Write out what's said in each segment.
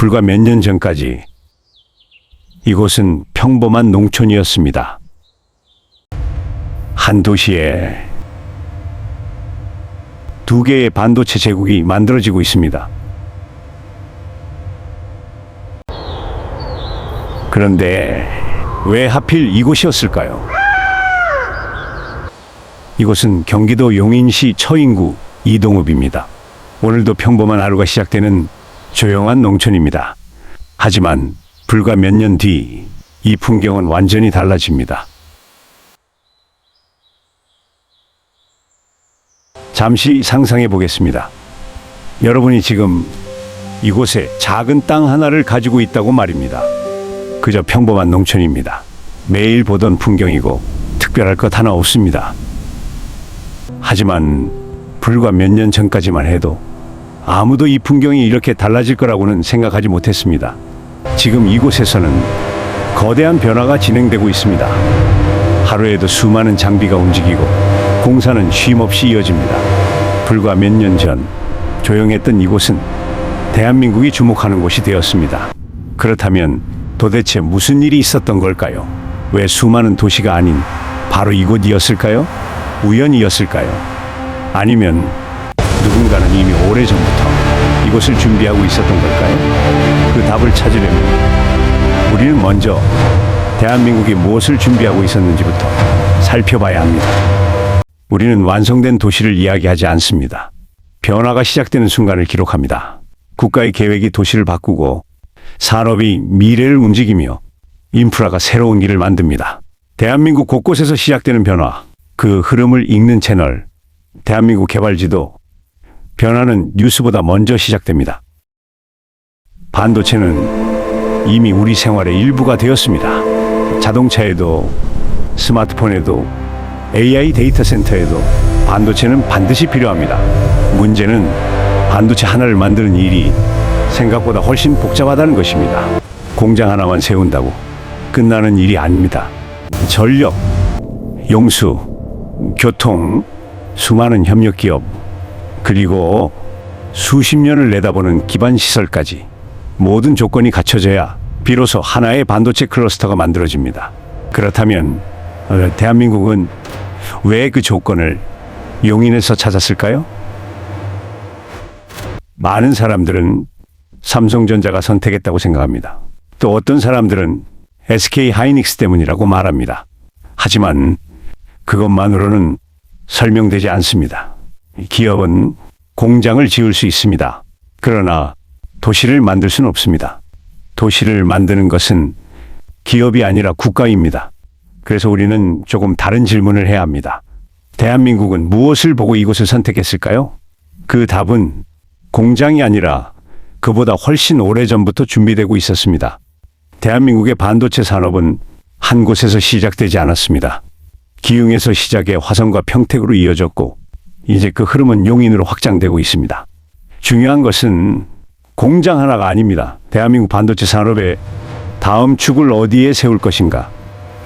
불과 몇 년 전까지 이곳은 평범한 농촌이었습니다. 한 도시에 두 개의 반도체 제국이 만들어지고 있습니다. 그런데 왜 하필 이곳이었을까요? 이곳은 경기도 용인시 처인구 이동읍입니다. 오늘도 평범한 하루가 시작되는 조용한 농촌입니다. 하지만 불과 몇 년 뒤 이 풍경은 완전히 달라집니다. 잠시 상상해 보겠습니다. 여러분이 지금 이곳에 작은 땅 하나를 가지고 있다고 말입니다. 그저 평범한 농촌입니다. 매일 보던 풍경이고 특별할 것 하나 없습니다. 하지만 불과 몇 년 전까지만 해도 아무도 이 풍경이 이렇게 달라질 거라고는 생각하지 못했습니다. 지금 이곳에서는 거대한 변화가 진행되고 있습니다. 하루에도 수많은 장비가 움직이고 공사는 쉼없이 이어집니다. 불과 몇 년 전 조용했던 이곳은 대한민국이 주목하는 곳이 되었습니다. 그렇다면 도대체 무슨 일이 있었던 걸까요? 왜 수많은 도시가 아닌 바로 이곳이었을까요? 우연이었을까요? 아니면 누군가는 이미 오래전부터 이곳을 준비하고 있었던 걸까요? 그 답을 찾으려면 우리는 먼저 대한민국이 무엇을 준비하고 있었는지부터 살펴봐야 합니다. 우리는 완성된 도시를 이야기하지 않습니다. 변화가 시작되는 순간을 기록합니다. 국가의 계획이 도시를 바꾸고 산업이 미래를 움직이며 인프라가 새로운 길을 만듭니다. 대한민국 곳곳에서 시작되는 변화, 그 흐름을 읽는 채널, 대한민국 개발지도. 변화는 뉴스보다 먼저 시작됩니다. 반도체는 이미 우리 생활의 일부가 되었습니다. 자동차에도, 스마트폰에도, AI 데이터 센터에도 반도체는 반드시 필요합니다. 문제는 반도체 하나를 만드는 일이 생각보다 훨씬 복잡하다는 것입니다. 공장 하나만 세운다고 끝나는 일이 아닙니다. 전력, 용수, 교통, 수많은 협력기업, 그리고 수십 년을 내다보는 기반 시설까지 모든 조건이 갖춰져야 비로소 하나의 반도체 클러스터가 만들어집니다. 그렇다면 대한민국은 왜 그 조건을 용인에서 찾았을까요? 많은 사람들은 삼성전자가 선택했다고 생각합니다. 또 어떤 사람들은 SK 하이닉스 때문이라고 말합니다. 하지만 그것만으로는 설명되지 않습니다. 기업은 공장을 지을 수 있습니다. 그러나 도시를 만들 수는 없습니다. 도시를 만드는 것은 기업이 아니라 국가입니다. 그래서 우리는 조금 다른 질문을 해야 합니다. 대한민국은 무엇을 보고 이곳을 선택했을까요? 그 답은 공장이 아니라 그보다 훨씬 오래전부터 준비되고 있었습니다. 대한민국의 반도체 산업은 한 곳에서 시작되지 않았습니다. 기흥에서 시작해 화성과 평택으로 이어졌고 이제 그 흐름은 용인으로 확장되고 있습니다. 중요한 것은 공장 하나가 아닙니다. 대한민국 반도체 산업의 다음 축을 어디에 세울 것인가?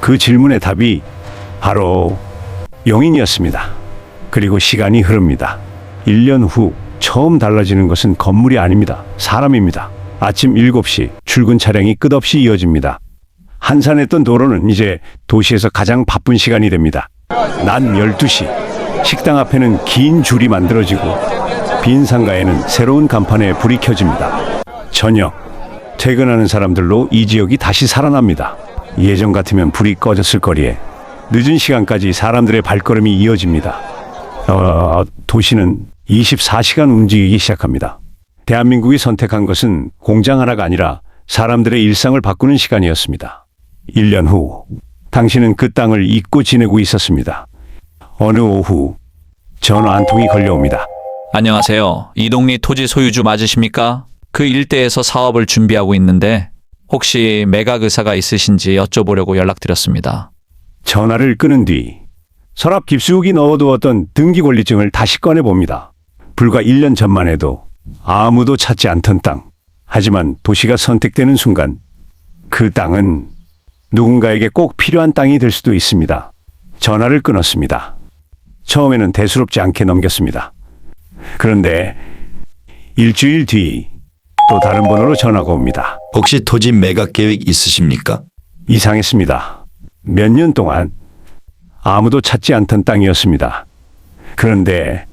그 질문의 답이 바로 용인이었습니다. 그리고 시간이 흐릅니다. 1년 후 처음 달라지는 것은 건물이 아닙니다. 사람입니다. 아침 7시 출근 차량이 끝없이 이어집니다. 한산했던 도로는 이제 도시에서 가장 바쁜 시간이 됩니다. 낮 12시 식당 앞에는 긴 줄이 만들어지고 빈 상가에는 새로운 간판에 불이 켜집니다. 저녁 퇴근하는 사람들로 이 지역이 다시 살아납니다. 예전 같으면 불이 꺼졌을 거리에 늦은 시간까지 사람들의 발걸음이 이어집니다. 도시는 24시간 움직이기 시작합니다. 대한민국이 선택한 것은 공장 하나가 아니라 사람들의 일상을 바꾸는 시간이었습니다. 1년 후 당신은 그 땅을 잊고 지내고 있었습니다. 어느 오후 전화 한 통이 걸려옵니다. 안녕하세요. 이동리 토지 소유주 맞으십니까? 그 일대에서 사업을 준비하고 있는데 혹시 매각 의사가 있으신지 여쭤보려고 연락드렸습니다. 전화를 끊은 뒤 서랍 깊숙이 넣어두었던 등기권리증을 다시 꺼내봅니다. 불과 1년 전만 해도 아무도 찾지 않던 땅. 하지만 도시가 선택되는 순간 그 땅은 누군가에게 꼭 필요한 땅이 될 수도 있습니다. 전화를 끊었습니다. 처음에는 대수롭지 않게 넘겼습니다. 그런데 일주일 뒤 또 다른 번호로 전화가 옵니다. 혹시 토지 매각 계획 있으십니까? 이상했습니다. 몇 년 동안 아무도 찾지 않던 땅이었습니다. 그런데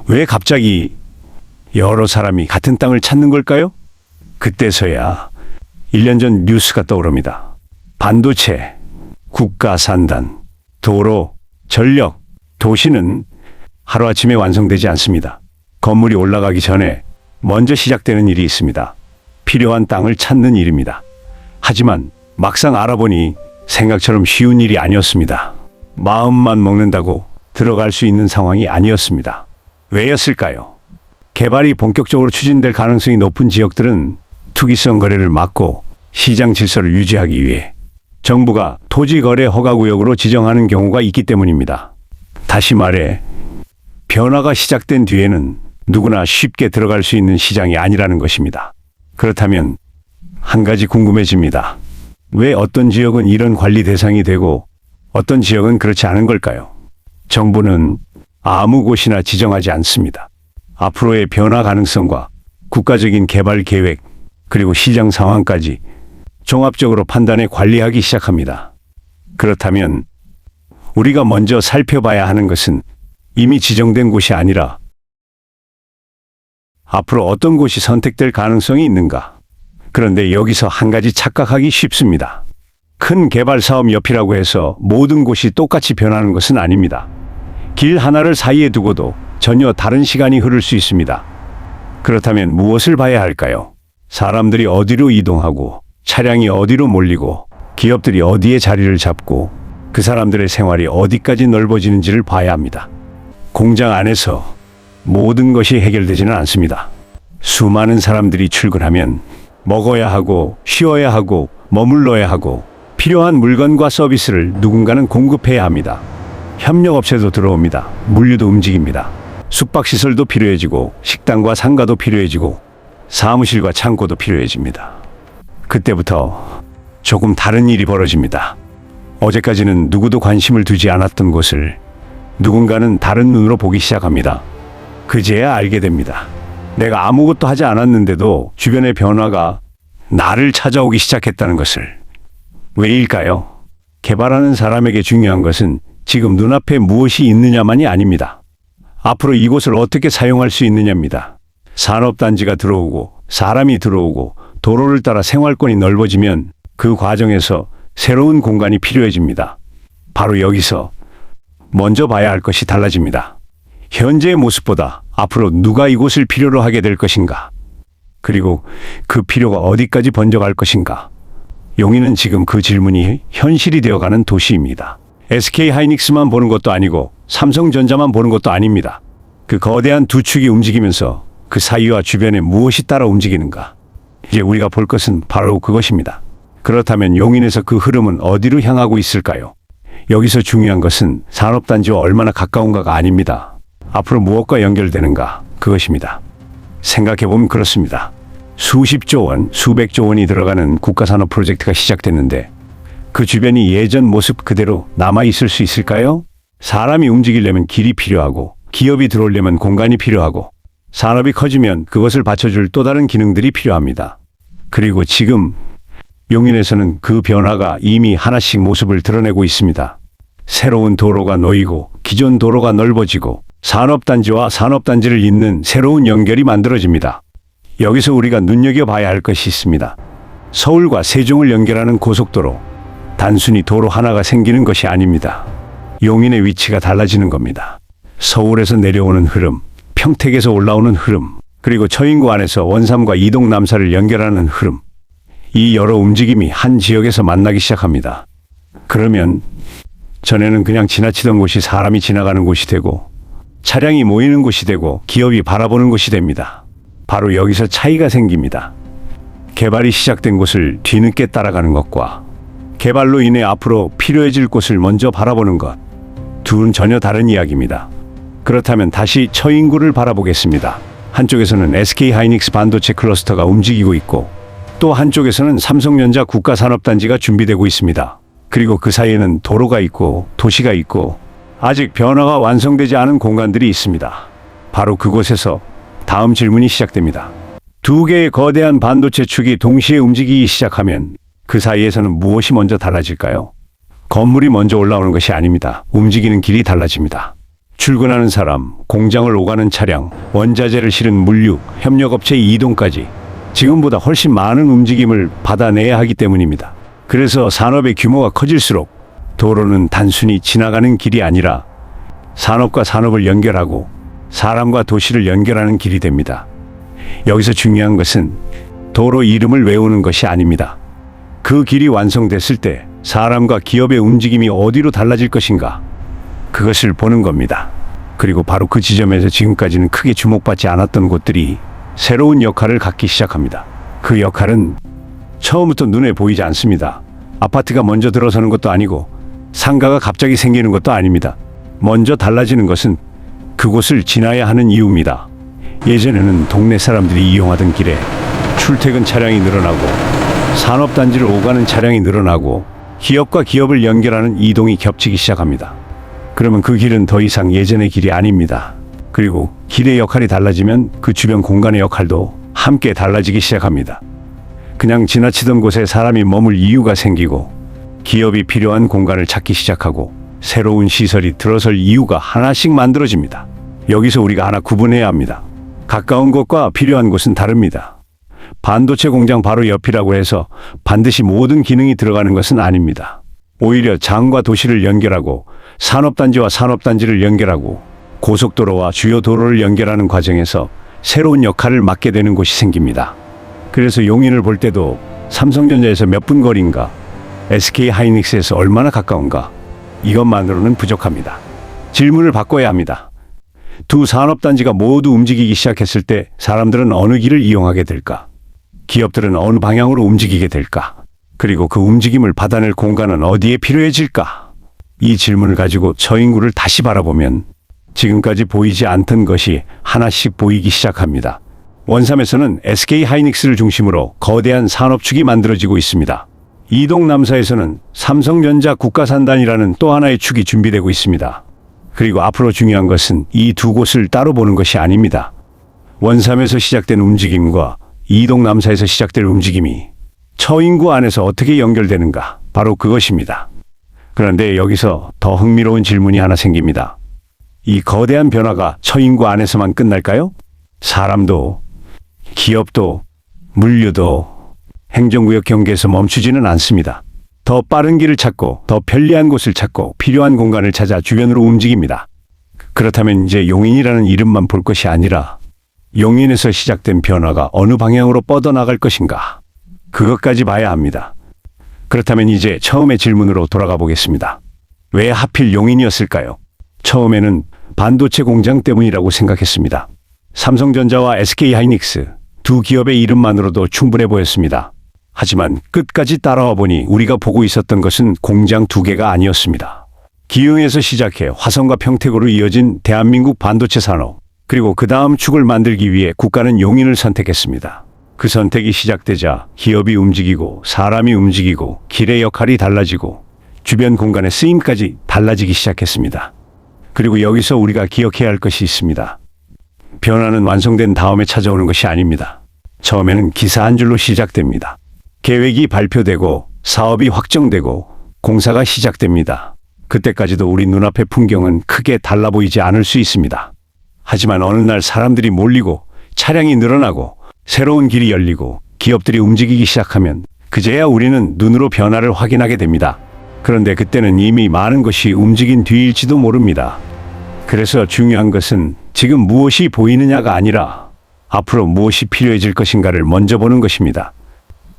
왜 갑자기 여러 사람이 같은 땅을 찾는 걸까요? 그때서야 1년 전 뉴스가 떠오릅니다. 반도체, 국가 산단, 도로, 전력, 도시는 하루아침에 완성되지 않습니다. 건물이 올라가기 전에 먼저 시작되는 일이 있습니다. 필요한 땅을 찾는 일입니다. 하지만 막상 알아보니 생각처럼 쉬운 일이 아니었습니다. 마음만 먹는다고 들어갈 수 있는 상황이 아니었습니다. 왜였을까요? 개발이 본격적으로 추진될 가능성이 높은 지역들은 투기성 거래를 막고 시장 질서를 유지하기 위해 정부가 토지 거래 허가 구역으로 지정하는 경우가 있기 때문입니다. 다시 말해 변화가 시작된 뒤에는 누구나 쉽게 들어갈 수 있는 시장이 아니라는 것입니다. 그렇다면 한 가지 궁금해집니다. 왜 어떤 지역은 이런 관리 대상이 되고 어떤 지역은 그렇지 않은 걸까요? 정부는 아무 곳이나 지정하지 않습니다. 앞으로의 변화 가능성과 국가적인 개발 계획, 그리고 시장 상황까지 종합적으로 판단해 관리하기 시작합니다. 그렇다면 우리가 먼저 살펴봐야 하는 것은 이미 지정된 곳이 아니라 앞으로 어떤 곳이 선택될 가능성이 있는가? 그런데 여기서 한 가지 착각하기 쉽습니다. 큰 개발 사업 옆이라고 해서 모든 곳이 똑같이 변하는 것은 아닙니다. 길 하나를 사이에 두고도 전혀 다른 시간이 흐를 수 있습니다. 그렇다면 무엇을 봐야 할까요? 사람들이 어디로 이동하고 차량이 어디로 몰리고 기업들이 어디에 자리를 잡고 그 사람들의 생활이 어디까지 넓어지는지를 봐야 합니다. 공장 안에서 모든 것이 해결되지는 않습니다. 수많은 사람들이 출근하면 먹어야 하고 쉬어야 하고 머물러야 하고 필요한 물건과 서비스를 누군가는 공급해야 합니다. 협력업체도 들어옵니다. 물류도 움직입니다. 숙박시설도 필요해지고 식당과 상가도 필요해지고 사무실과 창고도 필요해집니다. 그때부터 조금 다른 일이 벌어집니다. 어제까지는 누구도 관심을 두지 않았던 곳을 누군가는 다른 눈으로 보기 시작합니다. 그제야 알게 됩니다. 내가 아무것도 하지 않았는데도 주변의 변화가 나를 찾아오기 시작했다는 것을. 왜일까요? 개발하는 사람에게 중요한 것은 지금 눈앞에 무엇이 있느냐만이 아닙니다. 앞으로 이곳을 어떻게 사용할 수 있느냐입니다. 산업단지가 들어오고 사람이 들어오고 도로를 따라 생활권이 넓어지면 그 과정에서 새로운 공간이 필요해집니다. 바로 여기서 먼저 봐야 할 것이 달라집니다. 현재의 모습보다 앞으로 누가 이곳을 필요로 하게 될 것인가? 그리고 그 필요가 어디까지 번져갈 것인가? 용인은 지금 그 질문이 현실이 되어가는 도시입니다. SK 하이닉스만 보는 것도 아니고 삼성전자만 보는 것도 아닙니다. 그 거대한 두 축이 움직이면서 그 사이와 주변에 무엇이 따라 움직이는가? 이제 우리가 볼 것은 바로 그것입니다. 그렇다면 용인에서 그 흐름은 어디로 향하고 있을까요? 여기서 중요한 것은 산업단지와 얼마나 가까운가가 아닙니다. 앞으로 무엇과 연결되는가? 그것입니다. 생각해보면 그렇습니다. 수십조 원, 수백조 원이 들어가는 국가산업 프로젝트가 시작됐는데 그 주변이 예전 모습 그대로 남아있을 수 있을까요? 사람이 움직이려면 길이 필요하고 기업이 들어오려면 공간이 필요하고 산업이 커지면 그것을 받쳐줄 또 다른 기능들이 필요합니다. 그리고 지금 용인에서는 그 변화가 이미 하나씩 모습을 드러내고 있습니다. 새로운 도로가 놓이고 기존 도로가 넓어지고 산업단지와 산업단지를 잇는 새로운 연결이 만들어집니다. 여기서 우리가 눈여겨봐야 할 것이 있습니다. 서울과 세종을 연결하는 고속도로. 단순히 도로 하나가 생기는 것이 아닙니다. 용인의 위치가 달라지는 겁니다. 서울에서 내려오는 흐름, 평택에서 올라오는 흐름, 그리고 처인구 안에서 원삼과 이동 남사를 연결하는 흐름. 이 여러 움직임이 한 지역에서 만나기 시작합니다. 그러면 전에는 그냥 지나치던 곳이 사람이 지나가는 곳이 되고 차량이 모이는 곳이 되고 기업이 바라보는 곳이 됩니다. 바로 여기서 차이가 생깁니다. 개발이 시작된 곳을 뒤늦게 따라가는 것과 개발로 인해 앞으로 필요해질 곳을 먼저 바라보는 것. 둘은 전혀 다른 이야기입니다. 그렇다면 다시 처인구를 바라보겠습니다. 한쪽에서는 SK 하이닉스 반도체 클러스터가 움직이고 있고 또 한쪽에서는 삼성전자 국가산업단지가 준비되고 있습니다. 그리고 그 사이에는 도로가 있고 도시가 있고 아직 변화가 완성되지 않은 공간들이 있습니다. 바로 그곳에서 다음 질문이 시작됩니다. 두 개의 거대한 반도체 축이 동시에 움직이기 시작하면 그 사이에서는 무엇이 먼저 달라질까요? 건물이 먼저 올라오는 것이 아닙니다. 움직이는 길이 달라집니다. 출근하는 사람, 공장을 오가는 차량, 원자재를 실은 물류, 협력업체의 이동까지 지금보다 훨씬 많은 움직임을 받아내야 하기 때문입니다. 그래서 산업의 규모가 커질수록 도로는 단순히 지나가는 길이 아니라 산업과 산업을 연결하고 사람과 도시를 연결하는 길이 됩니다. 여기서 중요한 것은 도로 이름을 외우는 것이 아닙니다. 그 길이 완성됐을 때 사람과 기업의 움직임이 어디로 달라질 것인가? 그것을 보는 겁니다. 그리고 바로 그 지점에서 지금까지는 크게 주목받지 않았던 곳들이 새로운 역할을 갖기 시작합니다. 그 역할은 처음부터 눈에 보이지 않습니다. 아파트가 먼저 들어서는 것도 아니고 상가가 갑자기 생기는 것도 아닙니다. 먼저 달라지는 것은 그곳을 지나야 하는 이유입니다. 예전에는 동네 사람들이 이용하던 길에 출퇴근 차량이 늘어나고 산업단지를 오가는 차량이 늘어나고 기업과 기업을 연결하는 이동이 겹치기 시작합니다. 그러면 그 길은 더 이상 예전의 길이 아닙니다. 그리고 길의 역할이 달라지면 그 주변 공간의 역할도 함께 달라지기 시작합니다. 그냥 지나치던 곳에 사람이 머물 이유가 생기고 기업이 필요한 공간을 찾기 시작하고 새로운 시설이 들어설 이유가 하나씩 만들어집니다. 여기서 우리가 하나 구분해야 합니다. 가까운 곳과 필요한 곳은 다릅니다. 반도체 공장 바로 옆이라고 해서 반드시 모든 기능이 들어가는 것은 아닙니다. 오히려 장과 도시를 연결하고 산업단지와 산업단지를 연결하고 고속도로와 주요 도로를 연결하는 과정에서 새로운 역할을 맡게 되는 곳이 생깁니다. 그래서 용인을 볼 때도 삼성전자에서 몇 분 거리인가, SK 하이닉스에서 얼마나 가까운가, 이것만으로는 부족합니다. 질문을 바꿔야 합니다. 두 산업단지가 모두 움직이기 시작했을 때 사람들은 어느 길을 이용하게 될까? 기업들은 어느 방향으로 움직이게 될까? 그리고 그 움직임을 받아낼 공간은 어디에 필요해질까? 이 질문을 가지고 저 인구를 다시 바라보면 지금까지 보이지 않던 것이 하나씩 보이기 시작합니다. 원삼에서는 SK 하이닉스를 중심으로 거대한 산업축이 만들어지고 있습니다. 이동 남사에서는 삼성전자 국가산단이라는 또 하나의 축이 준비되고 있습니다. 그리고 앞으로 중요한 것은 이 두 곳을 따로 보는 것이 아닙니다. 원삼에서 시작된 움직임과 이동 남사에서 시작될 움직임이 처인구 안에서 어떻게 연결되는가? 바로 그것입니다. 그런데 여기서 더 흥미로운 질문이 하나 생깁니다. 이 거대한 변화가 처인구 안에서만 끝날까요? 사람도, 기업도, 물류도 행정구역 경계에서 멈추지는 않습니다. 더 빠른 길을 찾고 더 편리한 곳을 찾고 필요한 공간을 찾아 주변으로 움직입니다. 그렇다면 이제 용인이라는 이름만 볼 것이 아니라 용인에서 시작된 변화가 어느 방향으로 뻗어나갈 것인가? 그것까지 봐야 합니다. 그렇다면 이제 처음의 질문으로 돌아가 보겠습니다. 왜 하필 용인이었을까요? 처음에는 반도체 공장 때문이라고 생각했습니다. 삼성전자와 SK 하이닉스 두 기업의 이름만으로도 충분해 보였습니다. 하지만 끝까지 따라와 보니 우리가 보고 있었던 것은 공장 두 개가 아니었습니다. 기흥에서 시작해 화성과 평택으로 이어진 대한민국 반도체 산업, 그리고 그 다음 축을 만들기 위해 국가는 용인을 선택했습니다. 그 선택이 시작되자 기업이 움직이고 사람이 움직이고 길의 역할이 달라지고 주변 공간의 쓰임까지 달라지기 시작했습니다. 그리고 여기서 우리가 기억해야 할 것이 있습니다. 변화는 완성된 다음에 찾아오는 것이 아닙니다. 처음에는 기사 한 줄로 시작됩니다. 계획이 발표되고 사업이 확정되고 공사가 시작됩니다. 그때까지도 우리 눈앞의 풍경은 크게 달라 보이지 않을 수 있습니다. 하지만 어느 날 사람들이 몰리고 차량이 늘어나고 새로운 길이 열리고 기업들이 움직이기 시작하면 그제야 우리는 눈으로 변화를 확인하게 됩니다. 그런데 그때는 이미 많은 것이 움직인 뒤일지도 모릅니다. 그래서 중요한 것은 지금 무엇이 보이느냐가 아니라 앞으로 무엇이 필요해질 것인가를 먼저 보는 것입니다.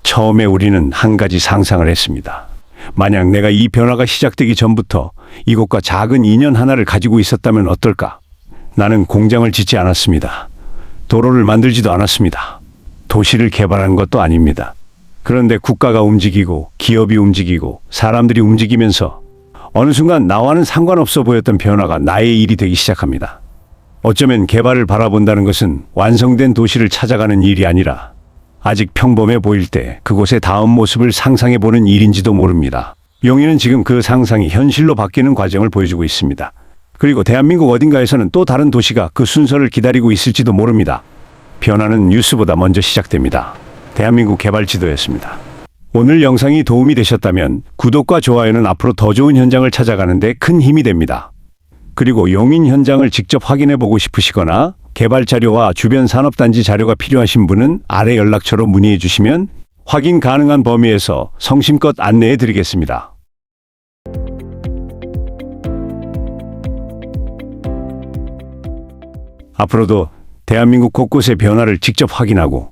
처음에 우리는 한 가지 상상을 했습니다. 만약 내가 이 변화가 시작되기 전부터 이곳과 작은 인연 하나를 가지고 있었다면 어떨까? 나는 공장을 짓지 않았습니다. 도로를 만들지도 않았습니다. 도시를 개발한 것도 아닙니다. 그런데 국가가 움직이고 기업이 움직이고 사람들이 움직이면서 어느 순간 나와는 상관없어 보였던 변화가 나의 일이 되기 시작합니다. 어쩌면 개발을 바라본다는 것은 완성된 도시를 찾아가는 일이 아니라 아직 평범해 보일 때 그곳의 다음 모습을 상상해 보는 일인지도 모릅니다. 용인은 지금 그 상상이 현실로 바뀌는 과정을 보여주고 있습니다. 그리고 대한민국 어딘가에서는 또 다른 도시가 그 순서를 기다리고 있을지도 모릅니다. 변화는 뉴스보다 먼저 시작됩니다. 대한민국 개발지도였습니다. 오늘 영상이 도움이 되셨다면 구독과 좋아요는 앞으로 더 좋은 현장을 찾아가는 데 큰 힘이 됩니다. 그리고 용인 현장을 직접 확인해 보고 싶으시거나 개발 자료와 주변 산업단지 자료가 필요하신 분은 아래 연락처로 문의해 주시면 확인 가능한 범위에서 성심껏 안내해 드리겠습니다. 앞으로도 대한민국 곳곳의 변화를 직접 확인하고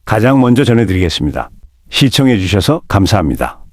가장 먼저 전해드리겠습니다. 시청해 주셔서 감사합니다.